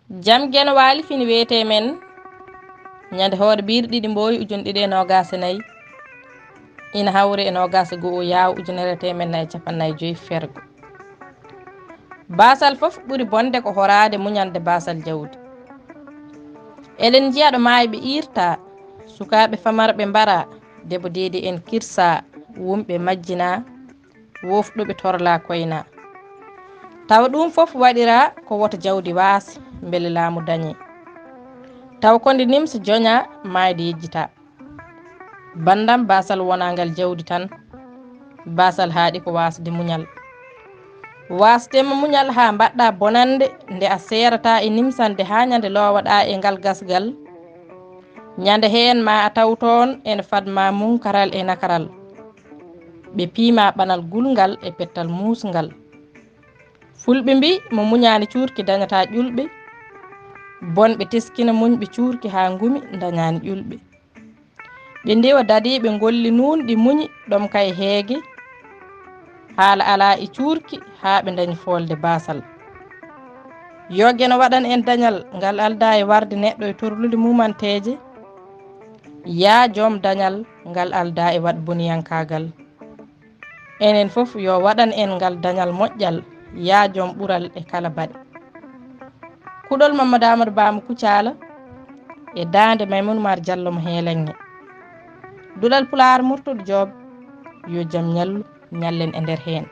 jam gen waali fini wiyete men ñande hoore biir ɗiɗi Mbooy ujun ɗiɗi e nogas e nayyi ina hawre e nogas e go'o yaw ujunere temen nayyi capannayyi joyyi fergo basal fof ɓuri bonde ko horade muñalde basal jawdi eɗen jiya ɗo maayi ɓe irta sukaɓe famarɓe mbara debbo deedi en kirsa wumɓe majjina wofɗuɓe torla koyna tawa ɗum fof waɗira ko woto jawdi waasi beele laamu dañi taw konde nimsa joña mayde yejjita bandam basal wonangal jawdi tan basal haaɗi ko wasde muñal wasdema muñal ha mbaɗɗa bonande nde a serata e nimsande ha ñande lowaɗa e ngal gasgal ñande hen ma a taw toon ene fadma munkaral e nakaral ɓe piima ɓanal gulngal e pettal musgal fulɓe mbi mo muñani cuurki dañata ƴulɓe bonɓe teskina muñɓe cuurki ha ngumi dañani ƴulɓe ɓe ndewa dadiɓe golli nunɗi muñi ɗom kay heege haala ala e cuurki ha ɓe dañi folde basal yogeno waɗan en dañal ngal alda e warde neɗɗo e torlude mumanteje ya joom dañal ngal alda e waɗ boniyankagal enen fof yo waɗan en ngal dañal moƴƴal ya joom ɓural e kala baɗe kuɗol Mamadou Amadou Bama Kucala e dande Maymouna Mar Diallo mo heelenŋe Duɗal Pulaar Murtuɗo Joob yo jaam ñallu ñallen e nder hen